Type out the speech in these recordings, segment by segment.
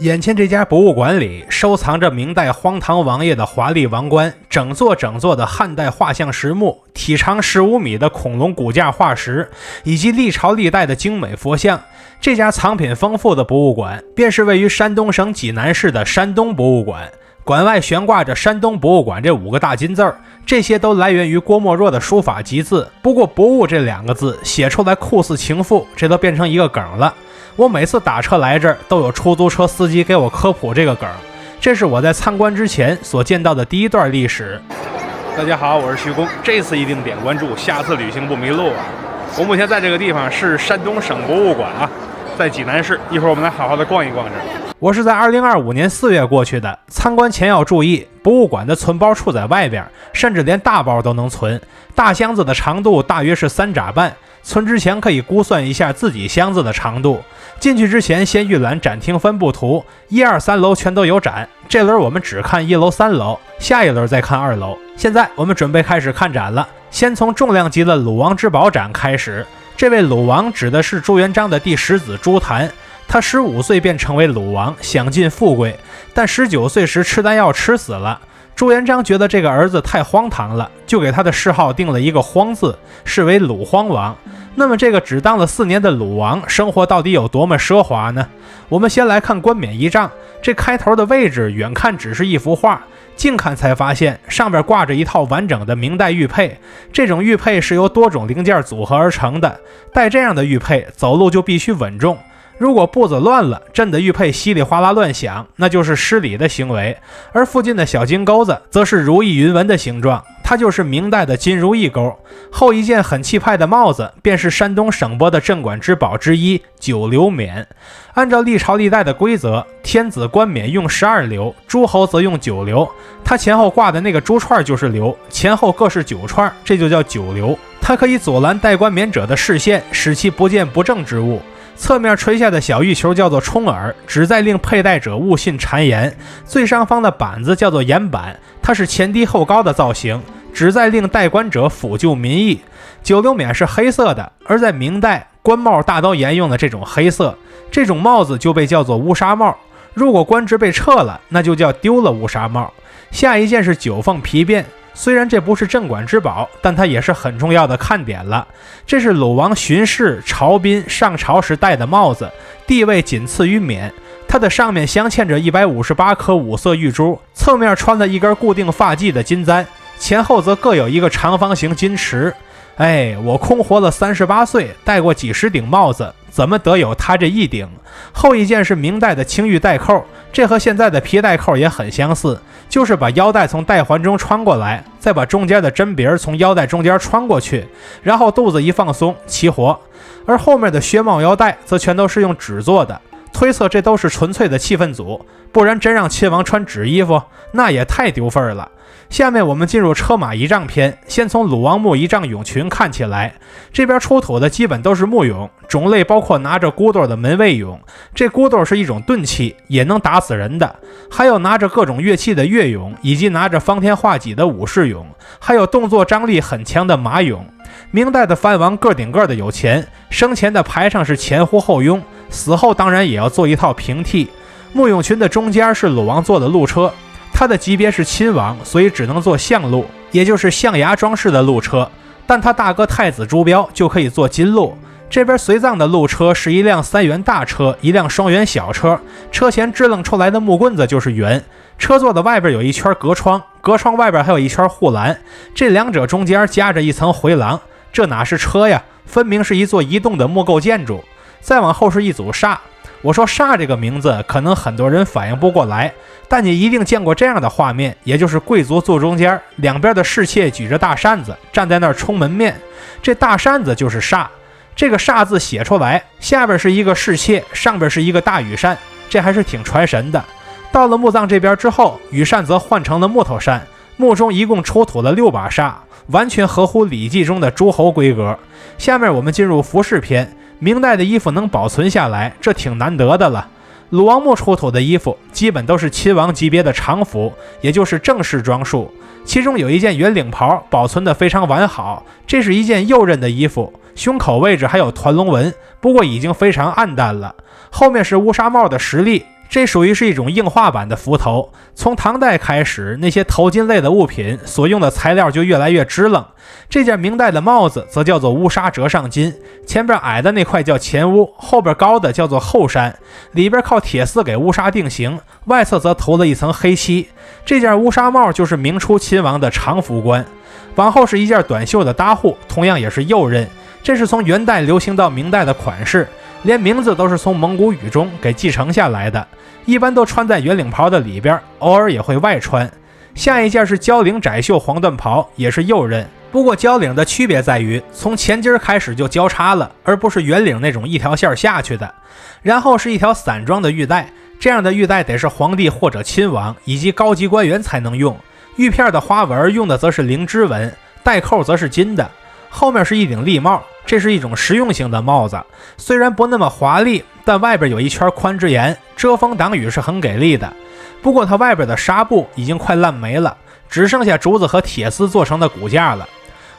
眼前这家博物馆里收藏着明代荒唐王爷的华丽王冠，整座的汉代画像石墓，体长15米的恐龙骨架化石，以及历朝历代的精美佛像。这家藏品丰富的博物馆便是位于山东省济南市的山东博物馆，馆外悬挂着山东博物馆这5个大金字儿，这些都来源于郭沫若的书法集字。不过博物这2个字写出来酷似情妇，这都变成一个梗了。我每次打车来这儿，都有出租车司机给我科普这个梗。这是我在参观之前所见到的第一段历史。大家好，我是徐工，这次一定点关注，下次旅行不迷路啊！我目前在这个地方是山东省博物馆啊，在济南市，一会儿我们来好好的逛一逛这儿。我是在2025年4月过去的，参观前要注意，博物馆的存包处在外边，甚至连大包都能存。大箱子的长度大约是3拃半，存之前可以估算一下自己箱子的长度。进去之前先预览展厅分布图，1、2、3楼全都有展。这轮我们只看1楼、3楼，下一轮再看2楼。现在我们准备开始看展了，先从重量级的鲁王之宝展开始。这位鲁王指的是朱元璋的第10子朱谭，他15岁便成为鲁王，享尽富贵，但19岁时吃丹药吃死了。朱元璋觉得这个儿子太荒唐了，就给他的谥号定了一个荒字，视为鲁荒王。那么这个只当了4年的鲁王，生活到底有多么奢华呢？我们先来看冠冕仪仗，这开头的位置远看只是一幅画，近看才发现上边挂着一套完整的明代玉佩。这种玉佩是由多种零件组合而成的，戴这样的玉佩走路就必须稳重，如果步子乱了，震得玉佩稀里哗啦乱响，那就是失礼的行为。而附近的小金钩子则是如意云纹的形状，它就是明代的金如意钩。后一件很气派的帽子便是山东省博的镇馆之宝之一9流冕。按照历朝历代的规则，天子冠冕用12流，诸侯则用9流。它前后挂的那个珠串就是流，前后各是9串，这就叫9流。它可以阻拦戴冠冕者的视线，使其不见不正之物。侧面垂下的小玉球叫做冲耳，旨在令佩戴者误信谗言。最上方的板子叫做言板，它是前低后高的造型，旨在令戴冠者抚救民意。9流冕是黑色的，而在明代官帽大都沿用的这种黑色，这种帽子就被叫做乌纱帽。如果官职被撤了，那就叫丢了乌纱帽。下一件是9凤皮鞭，虽然这不是镇馆之宝，但它也是很重要的看点了。这是鲁王巡视、朝宾、上朝时戴的帽子，地位仅次于冕。它的上面镶嵌着158颗5色玉珠，侧面穿了一根固定发髻的金簪，前后则各有一个长方形金池。我空活了38岁，戴过几十顶帽子，怎么得有他这一顶？后一件是明代的青玉带扣，这和现在的皮带扣也很相似，就是把腰带从带环中穿过来，再把中间的针鼻从腰带中间穿过去，然后肚子一放松，齐活。而后面的靴帽腰带则全都是用纸做的，推测这都是纯粹的气氛组，不然真让亲王穿纸衣服，那也太丢份了。下面我们进入车马仪仗篇，先从鲁王墓仪仗俑群看起来。这边出土的基本都是木俑，种类包括拿着骨斗的门卫俑，这骨斗是一种钝器，也能打死人的，还有拿着各种乐器的乐俑，以及拿着方天画戟的武士俑，还有动作张力很强的马俑。明代的藩王个顶个的有钱，生前的排场是前呼后拥，死后当然也要做一套平替。木俑群的中间是鲁王坐的鹿车，他的级别是亲王，所以只能坐象鹿，也就是象牙装饰的鹿车，但他大哥太子朱标就可以坐金鹿。这边随葬的鹿车是一辆3元大车，一辆双元小车，车前支棱出来的木棍子就是圆，车座的外边有一圈隔窗，隔窗外边还有一圈护栏，这两者中间夹着一层回廊，这哪是车呀，分明是一座移动的木构建筑。再往后是一组煞，我说煞这个名字可能很多人反应不过来，但你一定见过这样的画面，也就是贵族坐中间，两边的侍妾举着大扇子站在那儿冲门面，这大扇子就是煞。这个煞字写出来，下边是一个侍妾，上边是一个大羽扇，这还是挺传神的。到了墓葬这边之后，羽扇则换成了木头扇，墓中一共出土了6把煞，完全合乎《礼记》中的诸侯规格。下面我们进入服饰篇，明代的衣服能保存下来，这挺难得的了。鲁王墓出土的衣服基本都是亲王级别的常服，也就是正式装束，其中有一件圆领袍保存得非常完好，这是一件右衽的衣服，胸口位置还有团龙纹，不过已经非常暗淡了。后面是乌纱帽的实例，这属于是一种硬化版的幞头。从唐代开始，那些头巾类的物品所用的材料就越来越支棱。这件明代的帽子则叫做乌纱折上巾，前边矮的那块叫前乌，后边高的叫做后衫，里边靠铁丝给乌纱定型，外侧则涂了一层黑漆。这件乌纱帽就是明初亲王的常服冠。往后是一件短袖的搭户，同样也是右衽，这是从元代流行到明代的款式，连名字都是从蒙古语中给继承下来的，一般都穿在圆领袍的里边，偶尔也会外穿。下一件是交领窄袖黄缎袍，也是右衽，不过交领的区别在于从前襟开始就交叉了，而不是圆领那种一条线下去的。然后是一条散装的玉带，这样的玉带得是皇帝或者亲王以及高级官员才能用。玉片的花纹用的则是灵芝纹，带扣则是金的。后面是一顶笠帽，这是一种实用性的帽子，虽然不那么华丽，但外边有一圈宽枝檐，遮风挡雨是很给力的。不过它外边的纱布已经快烂没了，只剩下竹子和铁丝做成的骨架了。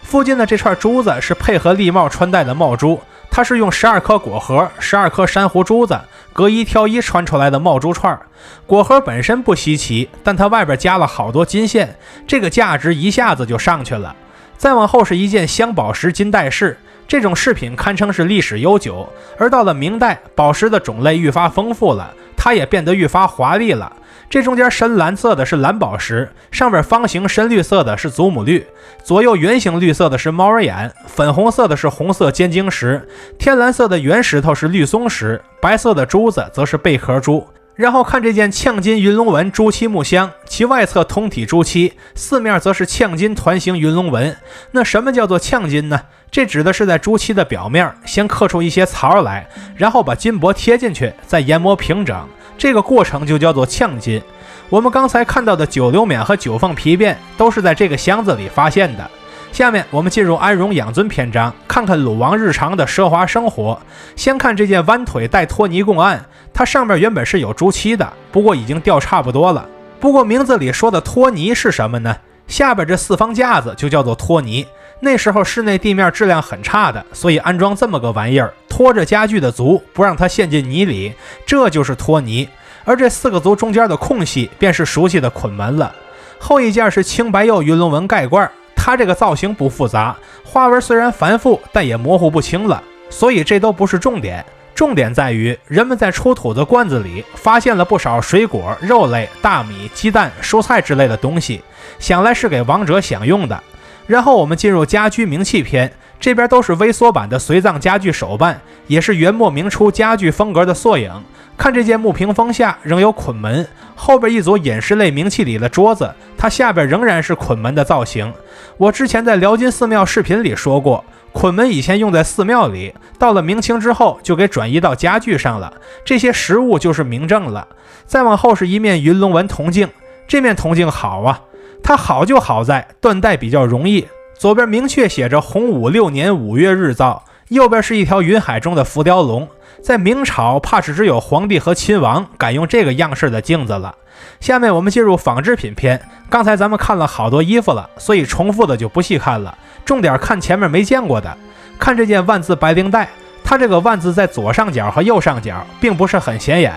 附近的这串珠子是配合笠帽穿戴的帽珠，它是用12颗果核、12颗珊瑚珠子隔一挑一穿出来的帽珠串。果核本身不稀奇，但它外边加了好多金线，这个价值一下子就上去了。再往后是一件镶宝石金带饰，这种饰品堪称是历史悠久，而到了明代，宝石的种类愈发丰富了，它也变得愈发华丽了。这中间深蓝色的是蓝宝石，上边方形深绿色的是祖母绿，左右圆形绿色的是猫儿眼，粉红色的是红色尖晶石，天蓝色的圆石头是绿松石，白色的珠子则是贝壳珠。然后看这件炝金云龙纹朱漆木镶，其外侧通体朱漆，四面则是炝金团形云龙纹。那什么叫做炝金呢？这指的是在朱漆的表面先刻出一些槽来，然后把金箔贴进去，再研磨平整，这个过程就叫做炝金。我们刚才看到的九流冕和九凤皮鞭都是在这个箱子里发现的。下面我们进入安荣养尊篇章，看看鲁王日常的奢华生活。先看这件弯腿带托尼贡案，它上面原本是有朱漆的，不过已经掉差不多了。不过名字里说的托尼是什么呢？下边这四方架子就叫做托尼。那时候室内地面质量很差的，所以安装这么个玩意儿，拖着家具的足不让它陷进泥里，这就是托尼。而这四个足中间的空隙便是熟悉的捆门了。后一件是青白釉云龙纹盖罐，它这个造型不复杂，花纹虽然繁复，但也模糊不清了，所以这都不是重点。重点在于人们在出土的罐子里发现了不少水果、肉类、大米、鸡蛋、蔬菜之类的东西，想来是给王者享用的。然后我们进入家居名器篇，这边都是微缩版的随葬家具手办，也是元末明初家具风格的缩影。看这件木屏风下仍有捆门，后边一组饮食类名器里的桌子，它下边仍然是捆门的造型。我之前在辽金寺庙视频里说过，捆门以前用在寺庙里，到了明清之后就给转移到家具上了，这些实物就是明证了。再往后是一面云龙纹铜镜，这面铜镜好啊，它好就好在断代比较容易，左边明确写着洪武6年5月日造，右边是一条云海中的浮雕龙。在明朝怕是只有皇帝和亲王敢用这个样式的镜子了。下面我们进入纺织品篇，刚才咱们看了好多衣服了，所以重复的就不细看了，重点看前面没见过的。看这件万字白绫带，它这个万字在左上角和右上角并不是很显眼，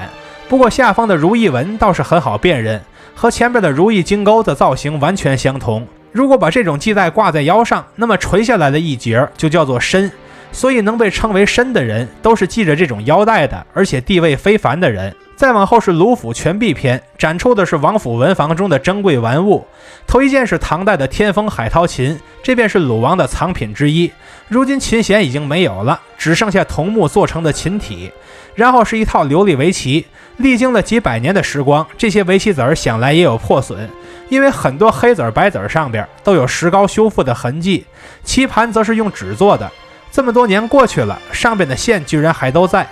不过下方的如意纹倒是很好辨认，和前面的如意金钩的造型完全相同。如果把这种系带挂在腰上，那么垂下来的一节就叫做身，所以能被称为身的人都是系着这种腰带的，而且地位非凡的人。再往后是卢府全壁篇，展出的是王府文房中的珍贵玩物。头一件是唐代的天风海涛琴，这便是鲁王的藏品之一。如今琴弦已经没有了，只剩下桐木做成的琴体。然后是一套琉璃围棋，历经了几百年的时光，这些围棋子儿想来也有破损，因为很多黑子儿白子儿上边都有石膏修复的痕迹。棋盘则是用纸做的，这么多年过去了，上边的线居然还都在。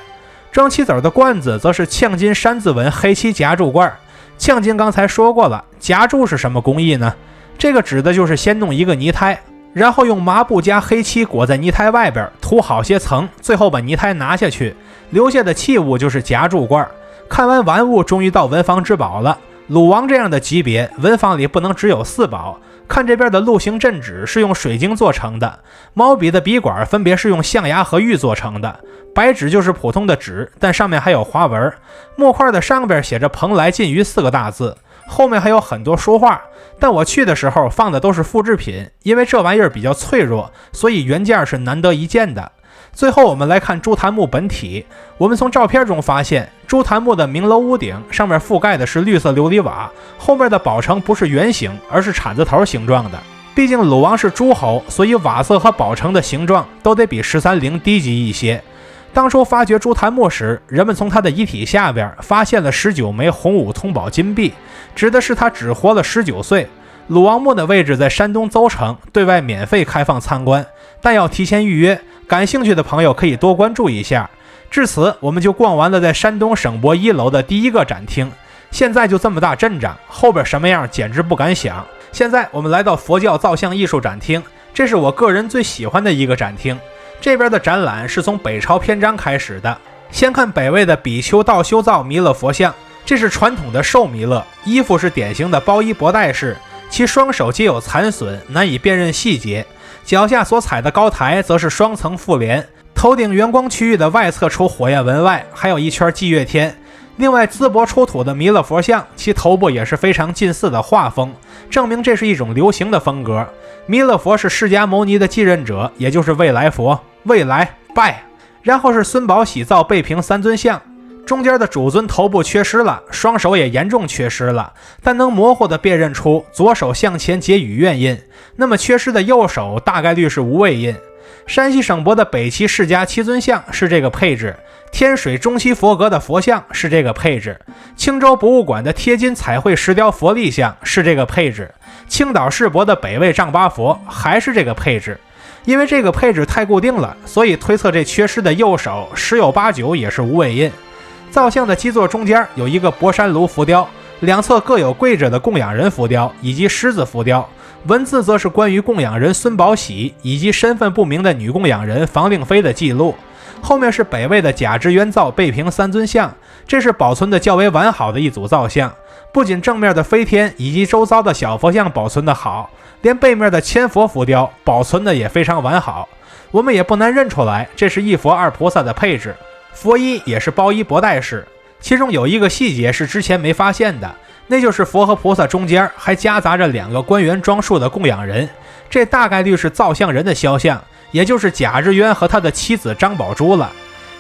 装棋子的罐子则是炝金山字纹黑漆夹柱罐。炝金刚才说过了，夹柱是什么工艺呢？这个指的就是先弄一个泥胎，然后用麻布加黑漆裹在泥胎外边，涂好些层，最后把泥胎拿下去，留下的器物就是夹柱罐。看完玩物，终于到文房之宝了。鲁王这样的级别，文房里不能只有4宝。看这边的鹿形镇纸是用水晶做成的，毛笔的笔管分别是用象牙和玉做成的，白纸就是普通的纸，但上面还有花纹。木块的上边写着蓬莱禁于4个大字，后面还有很多书画，但我去的时候放的都是复制品，因为这玩意儿比较脆弱，所以原件是难得一见的。最后我们来看朱檀木本体，我们从照片中发现，朱檀木的明楼屋顶上面覆盖的是绿色琉璃瓦，后面的宝城不是圆形，而是铲子头形状的。毕竟鲁王是诸侯，所以瓦色和宝城的形状都得比13陵低级一些。当初发掘朱檀木时，人们从他的遗体下边发现了19枚洪武通宝金币，指的是他只活了19岁。鲁王墓的位置在山东邹城，对外免费开放参观，但要提前预约，感兴趣的朋友可以多关注一下。至此，我们就逛完了在山东省博1楼的第一个展厅。现在就这么大阵仗，后边什么样简直不敢想。现在我们来到佛教造像艺术展厅，这是我个人最喜欢的一个展厅。这边的展览是从北朝篇章开始的。先看北魏的比丘道修造弥勒佛像，这是传统的寿弥勒，衣服是典型的包衣博带式，其双手皆有残损，难以辨认细节。脚下所踩的高台则是双层覆帘，头顶圆光区域的外侧除火焰纹外，还有一圈霁月天。另外，淄博出土的弥勒佛像，其头部也是非常近似的画风，证明这是一种流行的风格。弥勒佛是释迦牟尼的继任者，也就是未来佛，未来拜。然后是孙宝喜造背屏3尊像，中间的主尊头部缺失了，双手也严重缺失了，但能模糊地辨认出左手向前结与愿印，那么缺失的右手大概率是无畏印。山西省博的北齐释迦7尊像是这个配置，天水中西佛阁的佛像是这个配置，青州博物馆的贴金彩绘石雕佛立像是这个配置，青岛世博的北魏丈八佛还是这个配置。因为这个配置太固定了，所以推测这缺失的右手十有八九也是无畏印。造像的基座中间有一个博山炉浮雕，两侧各有跪着的供养人浮雕以及狮子浮雕，文字则是关于供养人孙宝喜以及身份不明的女供养人房令妃的记录。后面是北魏的贾之渊造背屏3尊像，这是保存的较为完好的一组造像，不仅正面的飞天以及周遭的小佛像保存的好，连背面的千佛浮雕保存的也非常完好。我们也不难认出来，这是一佛二菩萨的配置，佛衣也是包衣博带式。其中有一个细节是之前没发现的，那就是佛和菩萨中间还夹杂着2个官员装束的供养人，这大概率是造像人的肖像，也就是贾之渊和他的妻子张宝珠了。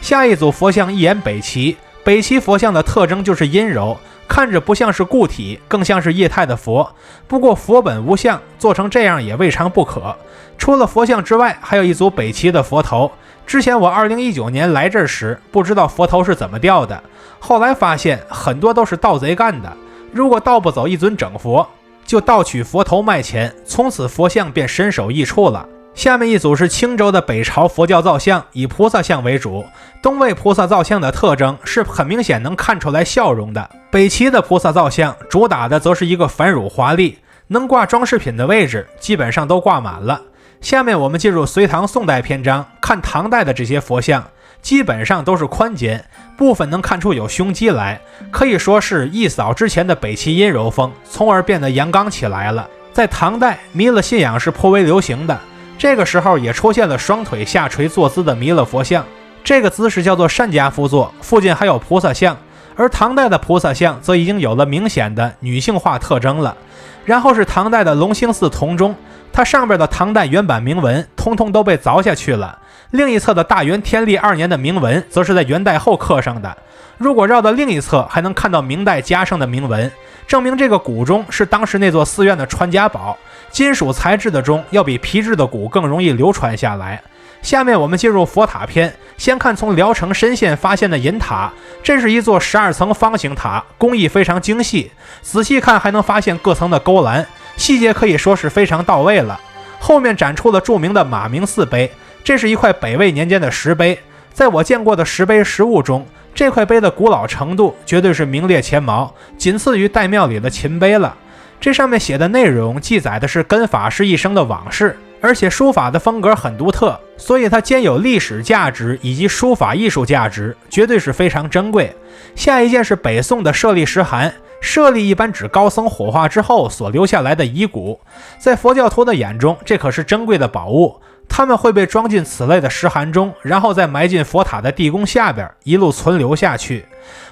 下一组佛像一眼北齐，北齐佛像的特征就是阴柔，看着不像是固体，更像是液态的佛。不过佛本无相，做成这样也未尝不可。除了佛像之外，还有一组北齐的佛头。之前我2019年来这时，不知道佛头是怎么掉的，后来发现很多都是盗贼干的。如果盗不走一尊整佛，就盗取佛头卖钱，从此佛像便身首异处了。下面一组是青州的北朝佛教造像，以菩萨像为主。东魏菩萨造像的特征是很明显能看出来笑容的，北齐的菩萨造像主打的则是一个繁缛华丽，能挂装饰品的位置基本上都挂满了。下面我们进入隋唐宋代篇章，看唐代的这些佛像基本上都是宽肩，部分能看出有胸肌来，可以说是一扫之前的北齐阴柔风，从而变得阳刚起来了。在唐代，弥勒信仰是颇为流行的，这个时候也出现了双腿下垂坐姿的弥勒佛像，这个姿势叫做善家趺坐，附近还有菩萨像。而唐代的菩萨像则已经有了明显的女性化特征了。然后是唐代的隆兴寺铜钟，它上边的唐代原版铭文通通都被凿下去了，另一侧的大元天历2年的铭文则是在元代后刻上的。如果绕到另一侧，还能看到明代加上的铭文，证明这个古钟是当时那座寺院的传家宝。金属材质的钟要比皮质的鼓更容易流传下来。下面我们进入佛塔篇，先看从聊城深县发现的银塔，这是一座12层方形塔，工艺非常精细，仔细看还能发现各层的勾栏，细节可以说是非常到位了。后面展出了著名的马明寺碑，这是一块北魏年间的石碑，在我见过的石碑实物中，这块碑的古老程度绝对是名列前茅，仅次于岱庙里的秦碑了。这上面写的内容记载的是根法师一生的往事，而且书法的风格很独特，所以它兼有历史价值以及书法艺术价值，绝对是非常珍贵。下一件是北宋的舍利石函，舍利一般指高僧火化之后所留下来的遗骨，在佛教徒的眼中，这可是珍贵的宝物，他们会被装进此类的石函中，然后再埋进佛塔的地宫下边，一路存留下去。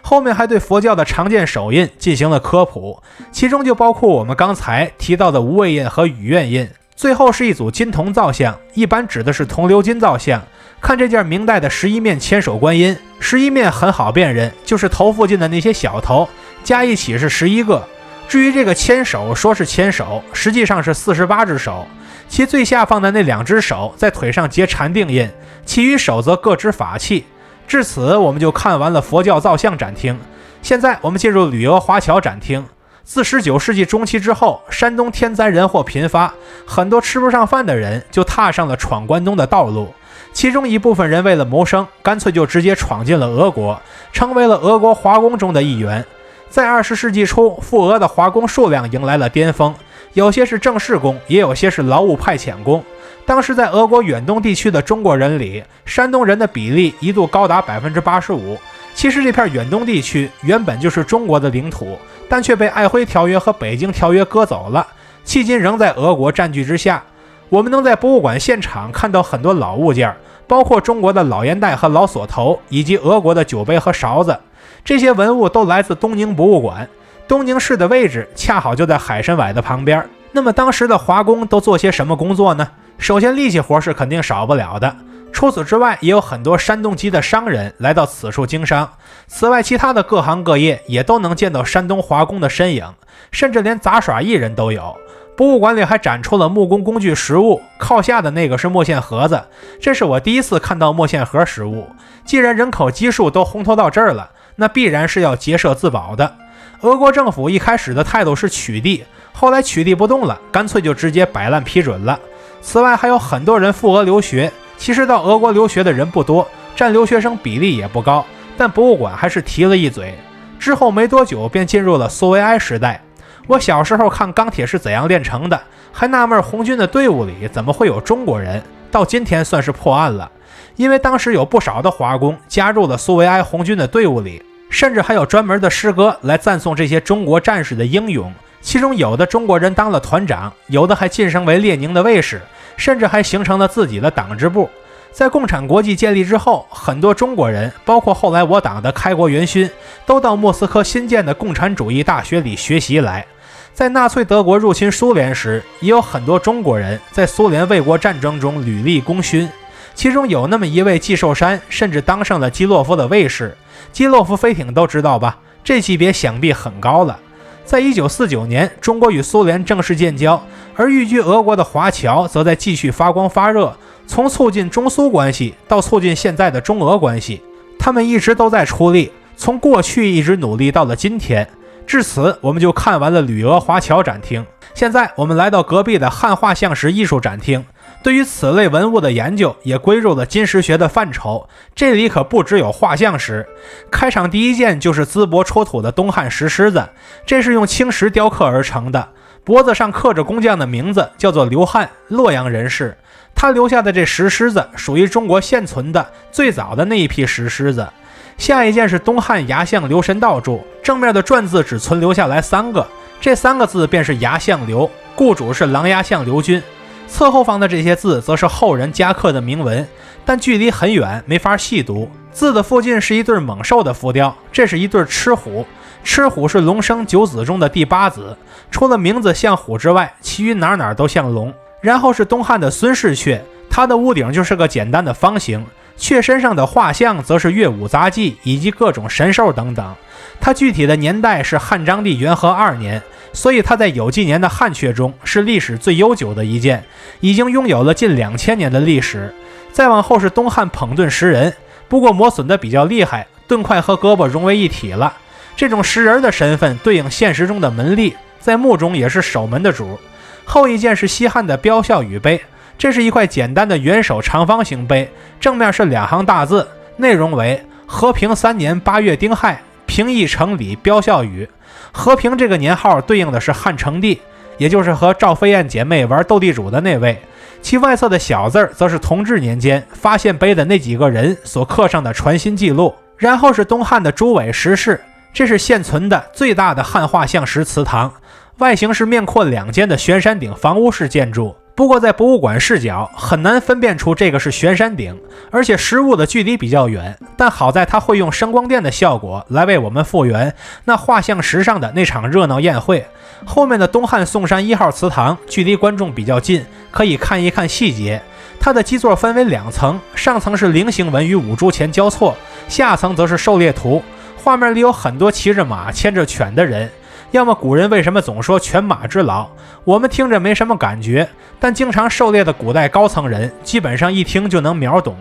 后面还对佛教的常见手印进行了科普，其中就包括我们刚才提到的无畏印和与愿印。最后是一组金铜造像，一般指的是铜鎏金造像。看这件明代的11面千手观音，11面很好辨认，就是头附近的那些小头，加一起是11个。至于这个千手，说是千手，实际上是48只手，其最下方的那2只手在腿上结禅定印，其余手则各执法器。至此，我们就看完了佛教造像展厅。现在我们进入旅游华侨展厅。自19世纪中期之后，山东天灾人祸频发，很多吃不上饭的人就踏上了闯关东的道路。其中一部分人为了谋生，干脆就直接闯进了俄国，成为了俄国华工中的一员。在20世纪初，赴俄的华工数量迎来了巅峰，有些是正式工，也有些是劳务派遣工。当时在俄国远东地区的中国人里，山东人的比例一度高达 85%。其实这片远东地区原本就是中国的领土，但却被瑷珲条约和北京条约割走了，迄今仍在俄国占据之下。我们能在博物馆现场看到很多老物件，包括中国的老烟袋和老锁头，以及俄国的酒杯和勺子。这些文物都来自东宁博物馆，东宁市的位置恰好就在海参崴的旁边。那么当时的华工都做些什么工作呢？首先力气活是肯定少不了的，除此之外也有很多山东籍的商人来到此处经商。此外其他的各行各业也都能见到山东华工的身影，甚至连杂耍艺人都有。博物馆里还展出了木工工具实物，靠下的那个是墨线盒子，这是我第一次看到墨线盒实物。既然人口基数都烘托到这儿了，那必然是要结社自保的。俄国政府一开始的态度是取缔，后来取缔不动了，干脆就直接摆烂批准了。此外还有很多人赴俄留学，其实到俄国留学的人不多，占留学生比例也不高，但博物馆还是提了一嘴。之后没多久便进入了苏维埃时代。我小时候看钢铁是怎样炼成的，还纳闷红军的队伍里怎么会有中国人，到今天算是破案了。因为当时有不少的华工加入了苏维埃红军的队伍里，甚至还有专门的诗歌来赞颂这些中国战士的英勇。其中有的中国人当了团长，有的还晋升为列宁的卫士，甚至还形成了自己的党支部。在共产国际建立之后，很多中国人，包括后来我党的开国元勋，都到莫斯科新建的共产主义大学里学习来。在纳粹德国入侵苏联时，也有很多中国人在苏联卫国战争中屡立功勋，其中有那么一位季寿山，甚至当上了基洛夫的卫士。基洛夫飞艇都知道吧，这级别想必很高了。在1949年，中国与苏联正式建交，而寓居俄国的华侨则在继续发光发热，从促进中苏关系到促进现在的中俄关系，他们一直都在出力，从过去一直努力到了今天。至此，我们就看完了旅俄华侨展厅。现在我们来到隔壁的汉画像石艺术展厅，对于此类文物的研究也归入了金石学的范畴。这里可不只有画像石，开场第一件就是淄博出土的东汉石狮子，这是用青石雕刻而成的，脖子上刻着工匠的名字，叫做刘汉，洛阳人士。他留下的这石狮子属于中国现存的最早的那一批石狮子。下一件是东汉牙相刘神道著，正面的篆字只存留下来3个，这3个字便是牙相刘，雇主是琅琊相刘军。侧后方的这些字则是后人加刻的铭文，但距离很远，没法细读。字的附近是一对猛兽的浮雕，这是一对赤虎，赤虎是龙生9子中的第8子，除了名字像虎之外，其余哪都像龙。然后是东汉的孙氏阙，它的屋顶就是个简单的方形，阙身上的画像则是乐舞杂技以及各种神兽等等。它具体的年代是汉章帝元和2年，所以它在有纪年的汉阙中是历史最悠久的一件，已经拥有了近2000年的历史。再往后是东汉捧盾石人，不过磨损的比较厉害，盾块和胳膊融为一体了。这种石人的身份对应现实中的门吏，在墓中也是守门的主。后一件是西汉的标孝禹碑，这是一块简单的圆手长方形碑，正面是2行大字，内容为和平3年8月丁亥，平邑城里标孝禹。和平这个年号对应的是汉成帝，也就是和赵飞燕姐妹玩斗地主的那位。其外侧的小字则是同治年间发现碑的那几个人所刻上的传心记录。然后是东汉的朱伪石室，这是现存的最大的汉画像石祠堂，外形是面阔2间的悬山顶房屋式建筑。不过在博物馆视角很难分辨出这个是悬山顶，而且实物的距离比较远，但好在它会用声光电的效果来为我们复原那画像石上的那场热闹宴会。后面的东汉宋山1号祠堂距离观众比较近，可以看一看细节。它的基座分为2层，上层是菱形纹与五铢钱交错，下层则是狩猎图，画面里有很多骑着马牵着犬的人。要么古人为什么总说犬马之劳，我们听着没什么感觉，但经常狩猎的古代高层人基本上一听就能秒懂。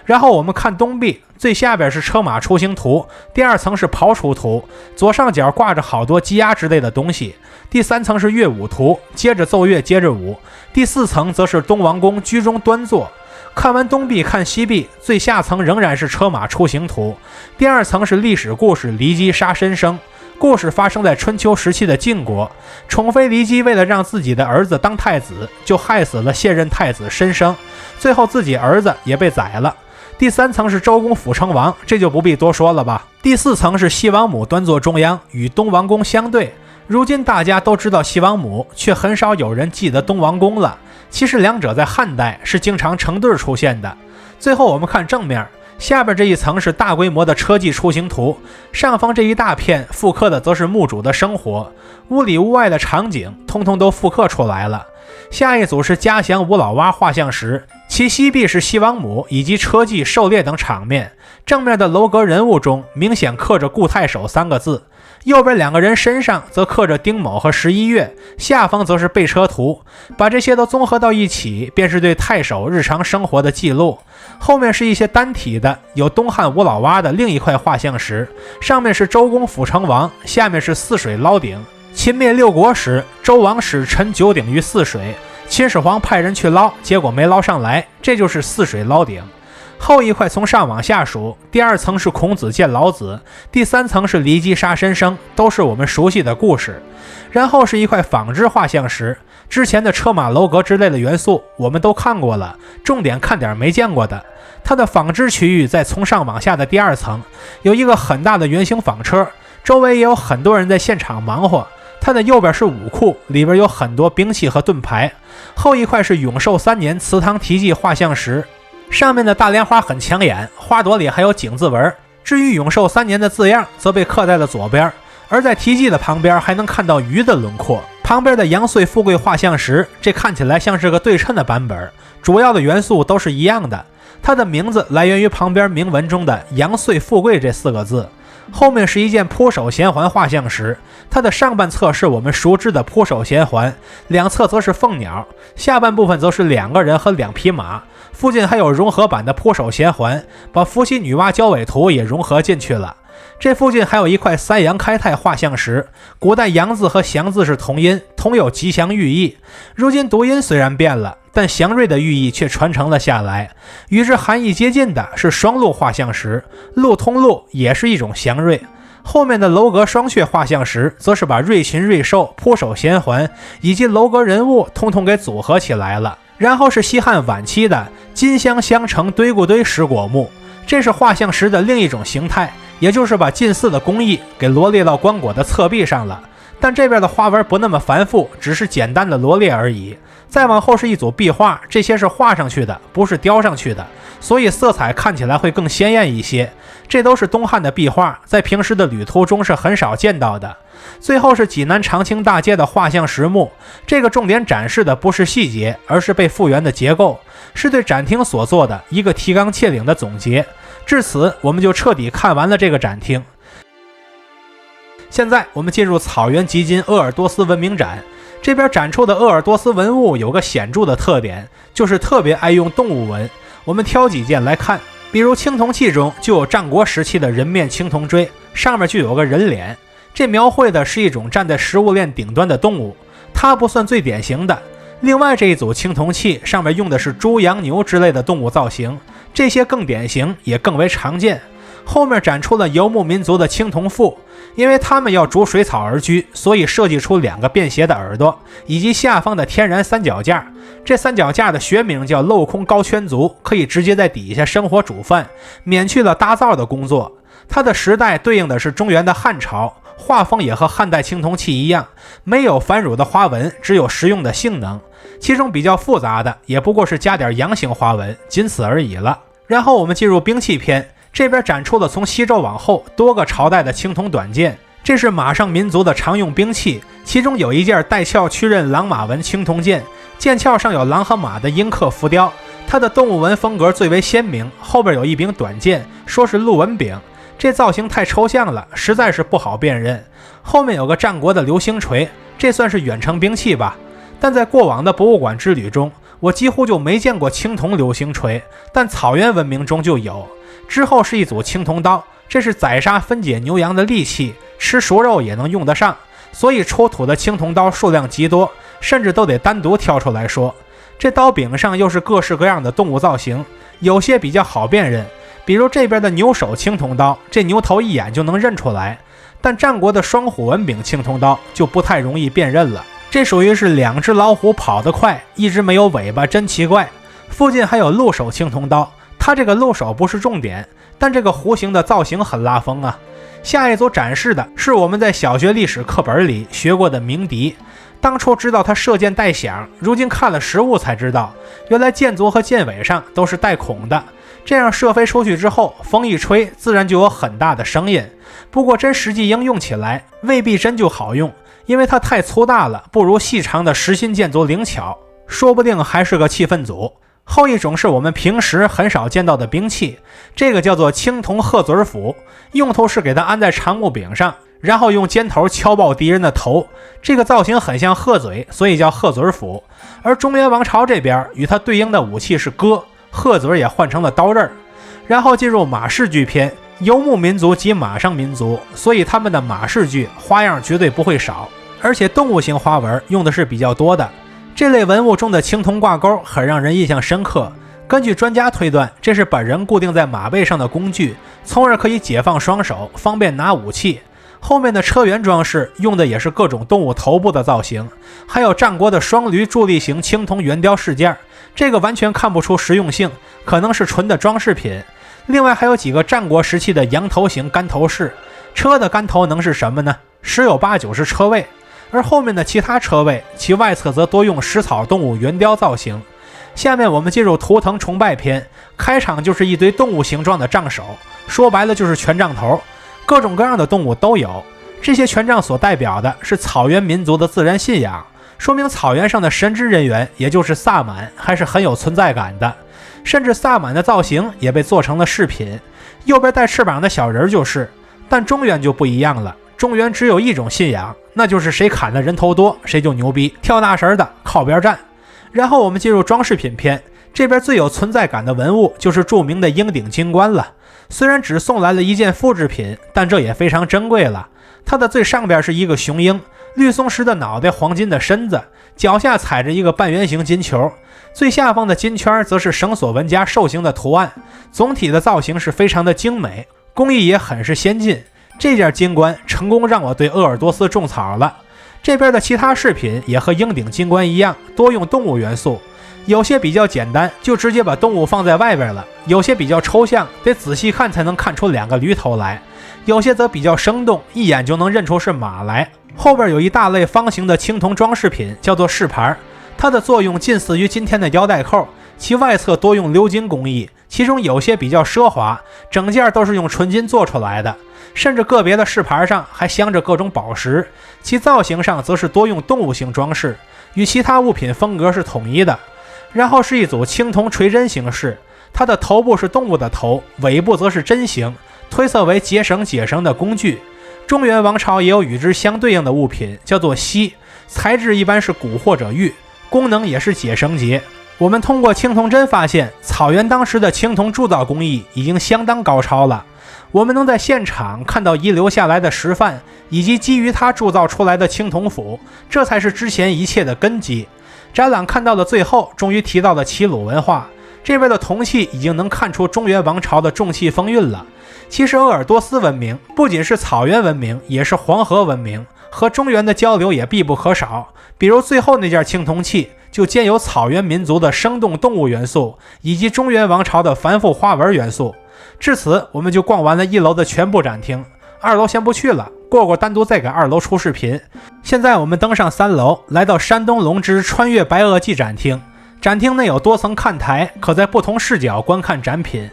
然后我们看东壁，最下边是车马出行图，第2层是庖厨图，左上角挂着好多鸡鸭之类的东西，第3层是乐舞图，接着奏乐接着舞，第4层则是东王公居中端坐。看完东壁看西壁，最下层仍然是车马出行图，第2层是历史故事骊姬杀申生。故事发生在春秋时期的晋国，宠妃骊姬为了让自己的儿子当太子，就害死了现任太子申生，最后自己儿子也被宰了。第3层是周公辅成王，这就不必多说了吧。第4层是西王母端坐中央，与东王公相对。如今大家都知道西王母，却很少有人记得东王公了。其实两者在汉代是经常成对出现的。最后我们看正面，下边这一层是大规模的车骑出行图，上方这一大片复刻的则是墓主的生活，屋里屋外的场景通通都复刻出来了。下一组是嘉祥吴老洼画像石，其西壁是西王母以及车骑狩猎等场面，正面的楼阁人物中明显刻着顾太守3个字，右边2个人身上则刻着丁卯和11月，下方则是备车图，把这些都综合到一起，便是对太守日常生活的记录。后面是一些单体的，有东汉吴老洼的另一块画像石，上面是周公辅成王，下面是泗水捞鼎。秦灭6国时，周王使陈九鼎于泗水，秦始皇派人去捞，结果没捞上来，这就是泗水捞鼎。后一块从上往下数，第2层是孔子见老子，第3层是骊姬杀申生，都是我们熟悉的故事。然后是一块仿制画像石，之前的车马楼阁之类的元素我们都看过了，重点看点没见过的。它的仿制区域在从上往下的第2层，有一个很大的圆形纺车，周围也有很多人在现场忙活。它的右边是武库，里边有很多兵器和盾牌。后一块是永寿3年祠堂题记画像石，上面的大莲花很抢眼，花朵里还有井字纹。至于永寿3年的字样则被刻在了左边，而在题记的旁边还能看到鱼的轮廓。旁边的杨岁富贵画像石，这看起来像是个对称的版本，主要的元素都是一样的。它的名字来源于旁边铭文中的杨岁富贵这4个字。后面是一件扑手衔环画像石，它的上半侧是我们熟知的扑手衔环，两侧则是凤鸟，下半部分则是2个人和2匹马，附近还有融合版的扑手衔环，把伏羲女娲交尾图也融合进去了。这附近还有一块3阳开泰画像石，古代阳字和祥字是同音，同有吉祥寓意。如今读音虽然变了，但祥瑞的寓意却传承了下来。与之含义接近的是双鹿画像石，鹿通鹿也是一种祥瑞。后面的楼阁双穴画像石则是把瑞禽瑞兽、扑手衔环以及楼阁人物通通给组合起来了。然后是西汉晚期的金香相承堆固堆石椁墓，这是画像石的另一种形态，也就是把近似的工艺给罗列到棺椁的侧壁上了，但这边的花纹不那么繁复，只是简单的罗列而已。再往后是一组壁画，这些是画上去的，不是雕上去的，所以色彩看起来会更鲜艳一些。这都是东汉的壁画，在平时的旅途中是很少见到的。最后是济南长清大街的画像石墓，这个重点展示的不是细节，而是被复原的结构，是对展厅所做的一个提纲挈领的总结。至此我们就彻底看完了这个展厅。现在我们进入草原吉金鄂尔多斯文明展，这边展出的鄂尔多斯文物有个显著的特点，就是特别爱用动物纹。我们挑几件来看，比如青铜器中就有战国时期的人面青铜锥，上面就有个人脸，这描绘的是一种站在食物链顶端的动物，它不算最典型的。另外这一组青铜器上面用的是猪羊牛之类的动物造型，这些更典型也更为常见。后面展出了游牧民族的青铜腹，因为他们要逐水草而居，所以设计出2个便携的耳朵，以及下方的天然三脚架。这三脚架的学名叫镂空高圈足，可以直接在底下生火煮饭，免去了搭灶的工作。它的时代对应的是中原的汉朝，画风也和汉代青铜器一样，没有繁缛的花纹，只有实用的性能，其中比较复杂的也不过是加点阳形花纹，仅此而已了。然后我们进入兵器篇，这边展出了从西周往后多个朝代的青铜短剑，这是马上民族的常用兵器，其中有一件带鞘曲刃狼马纹青铜剑，剑鞘上有狼和马的阴刻浮雕，它的动物纹风格最为鲜明，后边有一柄短剑，说是鹿纹柄，这造型太抽象了，实在是不好辨认。后面有个战国的流星锤，这算是远程兵器吧，但在过往的博物馆之旅中，我几乎就没见过青铜流星锤，但草原文明中就有。之后是一组青铜刀，这是宰杀分解牛羊的利器，吃熟肉也能用得上，所以出土的青铜刀数量极多，甚至都得单独挑出来说。这刀柄上又是各式各样的动物造型，有些比较好辨认，比如这边的牛首青铜刀，这牛头一眼就能认出来，但战国的双虎纹柄青铜刀就不太容易辨认了，这属于是两只老虎跑得快，一只没有尾巴，真奇怪。附近还有鹿首青铜刀，它这个鹿首不是重点，但这个弧形的造型很拉风啊。下一组展示的是我们在小学历史课本里学过的鸣笛，当初知道它射箭带响，如今看了实物才知道，原来箭足和箭尾上都是带孔的，这样射飞出去之后，风一吹自然就有很大的声音。不过真实际应用起来未必真就好用，因为它太粗大了，不如细长的实心箭足灵巧，说不定还是个气氛组。后一种是我们平时很少见到的兵器，这个叫做青铜鹤嘴斧，用途是给它安在长木柄上，然后用尖头敲爆敌人的头，这个造型很像鹤嘴，所以叫鹤嘴斧。而中原王朝这边与它对应的武器是戈，鹤嘴也换成了刀刃。然后进入马氏锯篇，游牧民族及马上民族，所以他们的马氏锯花样绝对不会少，而且动物型花纹用的是比较多的。这类文物中的青铜挂钩很让人印象深刻，根据专家推断，这是本人固定在马背上的工具，从而可以解放双手，方便拿武器。后面的车辕装饰用的也是各种动物头部的造型，还有战国的双驴伫立型青铜圆雕饰件，这个完全看不出实用性，可能是纯的装饰品。另外还有几个战国时期的羊头型竿头饰，车的竿头能是什么呢？十有八九是车位，而后面的其他车位，其外侧则多用食草动物圆雕造型。下面我们进入图腾崇拜篇，开场就是一堆动物形状的杖手，说白了就是权杖头，各种各样的动物都有。这些权杖所代表的是草原民族的自然信仰，说明草原上的神职人员，也就是萨满，还是很有存在感的。甚至萨满的造型也被做成了饰品，右边带翅膀的小人就是。但中原就不一样了，中原只有一种信仰，那就是谁砍的人头多谁就牛逼，跳大神的靠边站。然后我们进入装饰品篇，这边最有存在感的文物就是著名的鹰顶金冠了。虽然只送来了一件复制品，但这也非常珍贵了。它的最上边是一个雄鹰，绿松石的脑袋，黄金的身子，脚下踩着一个半圆形金球，最下方的金圈则是绳索纹加兽形的图案，总体的造型是非常的精美，工艺也很是先进。这件金冠成功让我对鄂尔多斯种草了。这边的其他饰品也和鹰顶金冠一样，多用动物元素，有些比较简单，就直接把动物放在外边了，有些比较抽象，得仔细看才能看出两个驴头来，有些则比较生动，一眼就能认出是马来。后边有一大类方形的青铜装饰品，叫做饰盘，它的作用近似于今天的腰带扣，其外侧多用鎏金工艺，其中有些比较奢华，整件都是用纯金做出来的，甚至个别的饰盘上还镶着各种宝石，其造型上则是多用动物型装饰，与其他物品风格是统一的。然后是一组青铜垂针形式，它的头部是动物的头，尾部则是针形，推测为结绳解绳的工具。中原王朝也有与之相对应的物品，叫做锡，材质一般是骨或者玉，功能也是解绳结。我们通过青铜针发现，草原当时的青铜铸造工艺已经相当高超了。我们能在现场看到遗留下来的石范，以及基于它铸造出来的青铜斧，这才是之前一切的根基。展览看到的最后，终于提到了齐鲁文化，这边的铜器已经能看出中原王朝的重器风韵了。其实鄂尔多斯文明不仅是草原文明，也是黄河文明，和中原的交流也必不可少。比如最后那件青铜器，就兼有草原民族的生动动物元素，以及中原王朝的繁复花纹元素。至此，我们就逛完了1楼的全部展厅，2楼先不去了，过单独再给2楼出视频。现在我们登上3楼，来到山东龙之穿越白垩纪展厅。展厅内有多层看台，可在不同视角观看展品。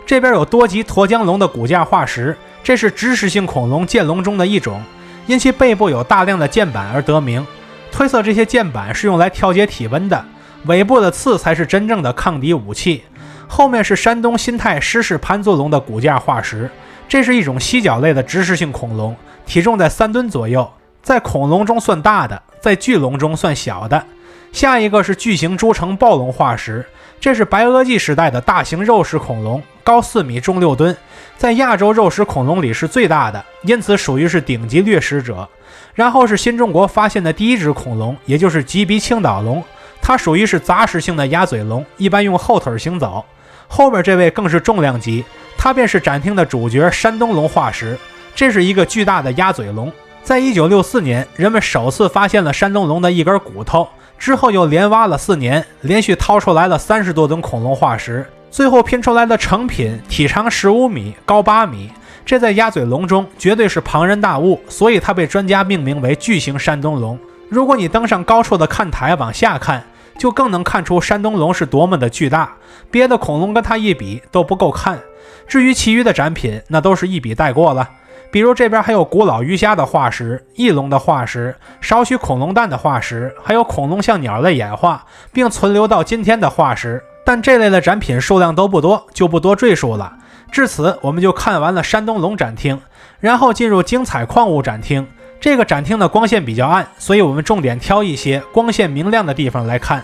这边有多级沱江龙的骨架化石，这是植食性恐龙剑龙中的一种，因其背部有大量的剑板而得名。推测这些剑板是用来调节体温的，尾部的刺才是真正的抗敌武器。后面是山东新泰狮氏盘足龙的骨架化石，这是一种犀角类的植食性恐龙，体重在3吨左右，在恐龙中算大的，在巨龙中算小的。下一个是巨型诸城暴龙化石，这是白垩纪时代的大型肉食恐龙，高4米，重6吨，在亚洲肉食恐龙里是最大的，因此属于是顶级掠食者。然后是新中国发现的第1只恐龙，也就是棘鼻青岛龙，它属于是杂食性的鸭嘴龙，一般用后腿行走。后面这位更是重量级，它便是展厅的主角山东龙化石，这是一个巨大的鸭嘴龙。在1964年，人们首次发现了山东龙的一根骨头，之后又连挖了4年，连续掏出来了30多吨恐龙化石，最后拼出来的成品体长15米，高8米，这在鸭嘴龙中绝对是庞然大物，所以它被专家命名为巨型山东龙。如果你登上高处的看台往下看，就更能看出山东龙是多么的巨大，别的恐龙跟它一比都不够看。至于其余的展品，那都是一笔带过了。比如这边还有古老鱼虾的化石、翼龙的化石、少许恐龙蛋的化石，还有恐龙像鸟类演化并存留到今天的化石，但这类的展品数量都不多，就不多赘述了。至此，我们就看完了山东龙展厅，然后进入精彩矿物展厅。这个展厅的光线比较暗，所以我们重点挑一些光线明亮的地方来看。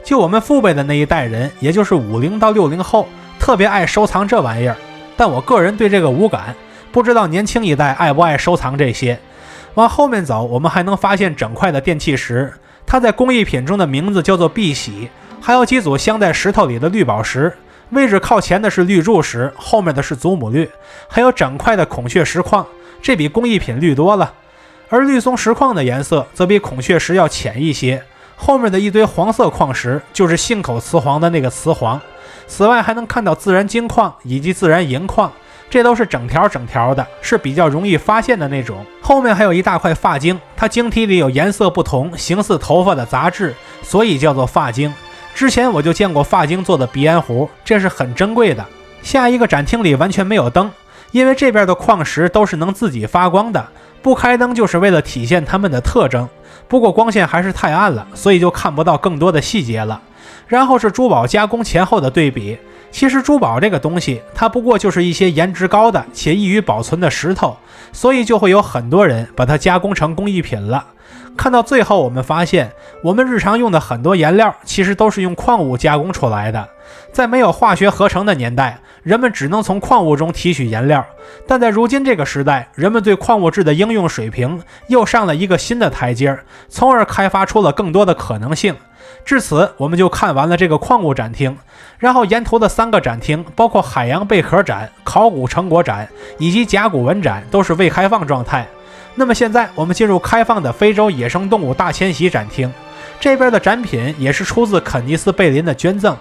就我们父辈的那一代人，也就是50到60后，特别爱收藏这玩意儿，但我个人对这个无感。不知道年轻一代爱不爱收藏这些。往后面走，我们还能发现整块的电气石，它在工艺品中的名字叫做碧玺，还有几组镶在石头里的绿宝石，位置靠前的是绿柱石，后面的是祖母绿，还有整块的孔雀石矿，这比工艺品绿多了。而绿松石矿的颜色则比孔雀石要浅一些，后面的一堆黄色矿石就是信口雌黄的那个雌黄。此外还能看到自然金矿以及自然银矿，这都是整条的，是比较容易发现的那种。后面还有一大块发晶，它晶体里有颜色不同、形似头发的杂质，所以叫做发晶。之前我就见过发晶做的鼻烟壶，这是很珍贵的。下一个展厅里完全没有灯，因为这边的矿石都是能自己发光的，不开灯就是为了体现它们的特征。不过光线还是太暗了，所以就看不到更多的细节了。然后是珠宝加工前后的对比。其实珠宝这个东西，它不过就是一些颜值高的且易于保存的石头，所以就会有很多人把它加工成工艺品了。看到最后，我们发现我们日常用的很多颜料其实都是用矿物加工出来的。在没有化学合成的年代，人们只能从矿物中提取颜料，但在如今这个时代，人们对矿物质的应用水平又上了一个新的台阶，从而开发出了更多的可能性。至此，我们就看完了这个矿物展厅，然后沿途的3个展厅，包括海洋贝壳展、考古成果展以及甲骨文展，都是未开放状态。那么现在我们进入开放的非洲野生动物大迁徙展厅，这边的展品也是出自肯尼斯贝林的捐赠。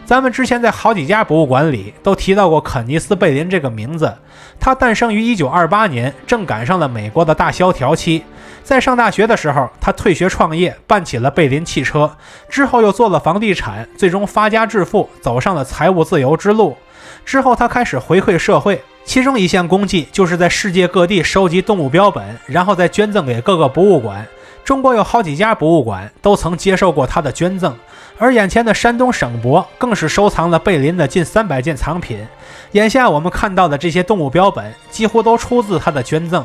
咱们之前在好几家博物馆里都提到过肯尼斯贝林这个名字，他诞生于1928年，正赶上了美国的大萧条期。在上大学的时候，他退学创业，办起了贝林汽车，之后又做了房地产，最终发家致富，走上了财务自由之路。之后他开始回馈社会，其中一项功绩就是在世界各地收集动物标本，然后再捐赠给各个博物馆。中国有好几家博物馆都曾接受过他的捐赠，而眼前的山东省博更是收藏了贝林的近300件藏品。眼下我们看到的这些动物标本几乎都出自他的捐赠。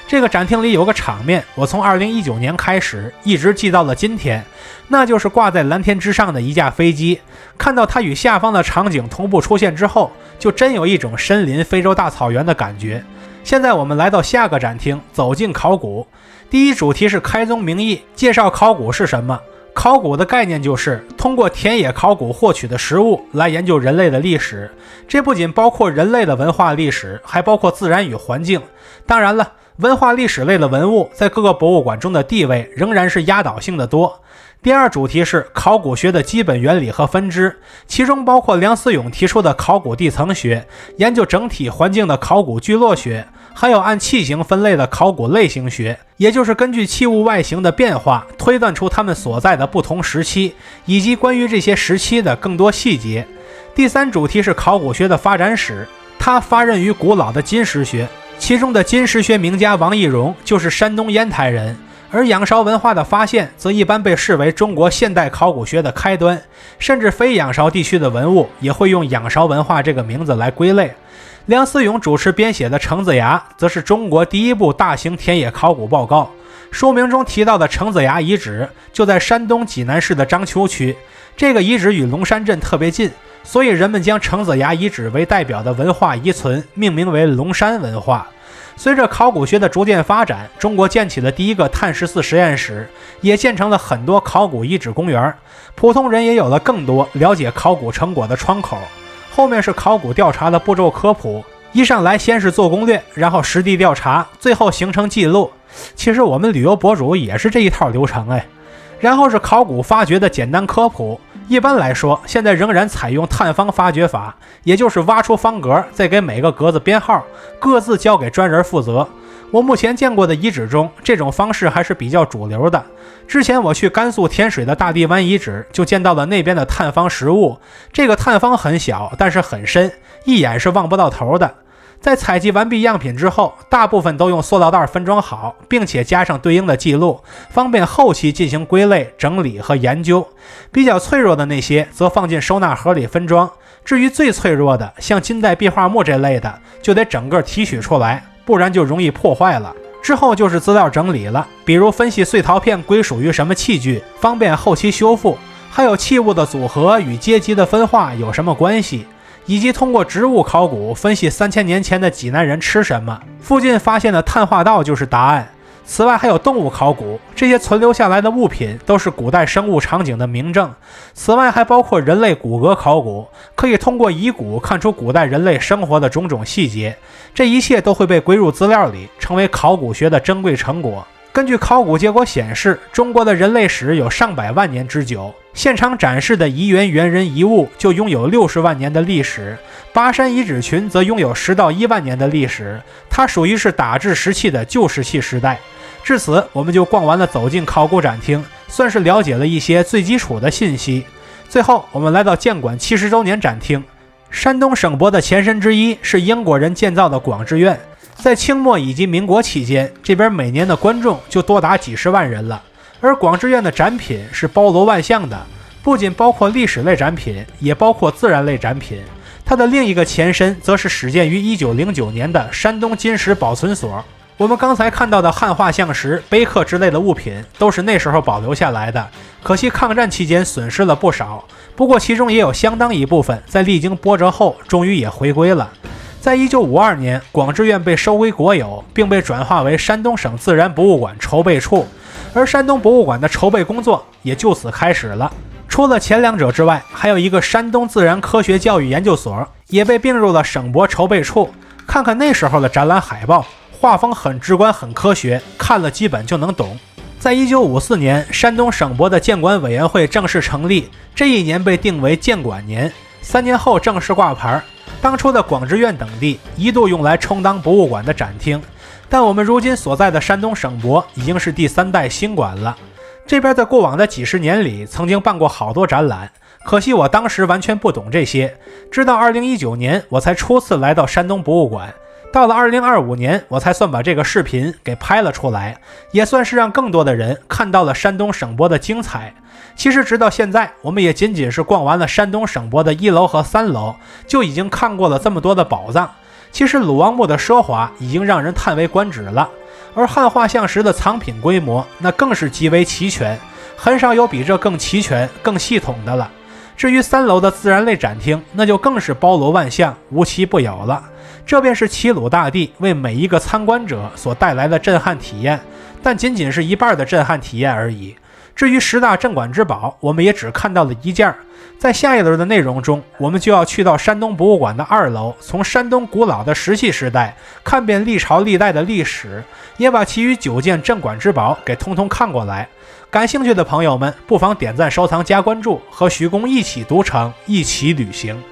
这个展厅里有个场面，我从2019年开始一直记到了今天，那就是挂在蓝天之上的一架飞机。看到它与下方的场景同步出现之后，就真有一种身临非洲大草原的感觉。现在我们来到下个展厅，走进考古。第一主题是开宗明义，介绍考古是什么。考古的概念就是通过田野考古获取的实物来研究人类的历史，这不仅包括人类的文化历史，还包括自然与环境。当然了，文化历史类的文物在各个博物馆中的地位仍然是压倒性的多。第二主题是考古学的基本原理和分支，其中包括梁思永提出的考古地层学，研究整体环境的考古聚落学，还有按器型分类的考古类型学，也就是根据器物外形的变化推断出它们所在的不同时期，以及关于这些时期的更多细节。第三主题是考古学的发展史，它发轫于古老的金石学，其中的金石学名家王懿荣就是山东烟台人，而仰韶文化的发现则一般被视为中国现代考古学的开端，甚至非仰韶地区的文物也会用仰韶文化这个名字来归类。梁思永主持编写的《程子崖》则是中国第一部大型田野考古报告，书名中提到的程子崖遗址就在山东济南市的章丘区，这个遗址与龙山镇特别近，所以人们将程子崖遗址为代表的文化遗存命名为龙山文化。随着考古学的逐渐发展，中国建起了第一个碳14实验室，也建成了很多考古遗址公园，普通人也有了更多了解考古成果的窗口。后面是考古调查的步骤科普，一上来先是做攻略，然后实地调查，最后形成记录。其实我们旅游博主也是这一套流程哎。然后是考古发掘的简单科普，一般来说现在仍然采用探方发掘法，也就是挖出方格，再给每个格子编号，各自交给专人负责。我目前见过的遗址中，这种方式还是比较主流的。之前我去甘肃天水的大地湾遗址，就见到了那边的探方实物，这个探方很小，但是很深，一眼是望不到头的。在采集完毕样品之后，大部分都用塑料袋分装好，并且加上对应的记录，方便后期进行归类、整理和研究。比较脆弱的那些则放进收纳盒里分装，至于最脆弱的，像金代壁画木这类的，就得整个提取出来，不然就容易破坏了。之后就是资料整理了，比如分析碎陶片归属于什么器具，方便后期修复，还有器物的组合与阶级的分化有什么关系，以及通过植物考古分析3000年前的济南人吃什么，附近发现的碳化道就是答案。此外还有动物考古，这些存留下来的物品都是古代生物场景的明证。此外还包括人类骨骼考古，可以通过遗骨看出古代人类生活的种种细节，这一切都会被归入资料里，成为考古学的珍贵成果。根据考古结果显示，中国的人类史有上百万年之久，现场展示的夷原猿人遗物就拥有60万年的历史，巴山遗址群则拥有10到1万年的历史，它属于是打制石器的旧石器时代。至此，我们就逛完了走进考古展厅，算是了解了一些最基础的信息。最后，我们来到建馆70周年展厅。山东省博的前身之一是英国人建造的广志院，在清末以及民国期间，这边每年的观众就多达几十万人了。而广志院的展品是包罗万象的，不仅包括历史类展品，也包括自然类展品。它的另一个前身则是始建于1909年的山东金石保存所。我们刚才看到的汉画像石、碑刻之类的物品都是那时候保留下来的，可惜抗战期间损失了不少，不过其中也有相当一部分在历经波折后终于也回归了。在1952年，广志院被收归国有，并被转化为山东省自然博物馆筹备处，而山东博物馆的筹备工作也就此开始了。除了前两者之外，还有一个山东自然科学教育研究所也被并入了省博筹备处。看看那时候的展览海报，画风很直观很科学，看了基本就能懂。在1954年，山东省博的建馆委员会正式成立，这一年被定为建馆年，3年后正式挂牌。当初的广志院等地一度用来充当博物馆的展厅，但我们如今所在的山东省博已经是第3代新馆了。这边在过往的几十年里曾经办过好多展览，可惜我当时完全不懂这些，直到2019年我才初次来到山东博物馆。到了2025年，我才算把这个视频给拍了出来，也算是让更多的人看到了山东省博的精彩。其实直到现在，我们也仅仅是逛完了山东省博的1楼和3楼，就已经看过了这么多的宝藏。其实鲁王墓的奢华已经让人叹为观止了，而汉画像石的藏品规模那更是极为齐全，很少有比这更齐全、更系统的了。至于3楼的自然类展厅，那就更是包罗万象，无奇不有了。这便是齐鲁大地为每一个参观者所带来的震撼体验，但仅仅是一半的震撼体验而已。至于10大镇馆之宝，我们也只看到了一件。在下一轮的内容中，我们就要去到山东博物馆的2楼，从山东古老的石器时代看遍历朝历代的历史，也把其余9件镇馆之宝给通通看过来。感兴趣的朋友们，不妨点赞、收藏、加关注，和徐公一起读城，一起旅行。